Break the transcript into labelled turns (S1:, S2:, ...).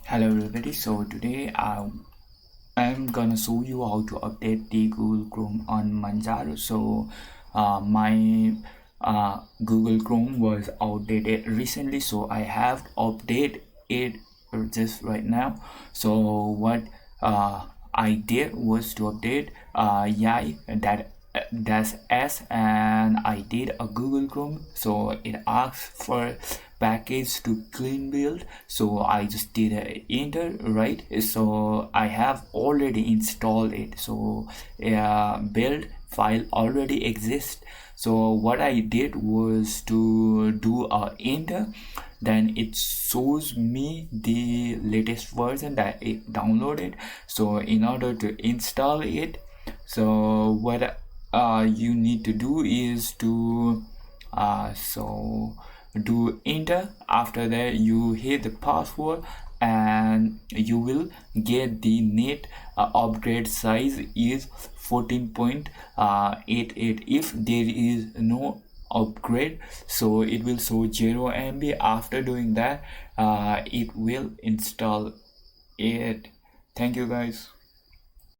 S1: Hello everybody, so today I'm gonna show you how to update the Google Chrome on Manjaro. So my Google Chrome was outdated recently, so I have updated it just right now. So what I did was to update yai that's s, and I did a Google Chrome, so it asks for package to clean build, so I just did a enter, right? So I have already installed it, so build file already exists. So what I did was to do a enter, then it shows me the latest version that it downloaded. So in order to install it, so what you need to do is to do enter. After that you hit the password and you will get the net upgrade size is 14.88. If there is no upgrade, so it will show 0 MB. After doing that, it will install it. Thank you guys.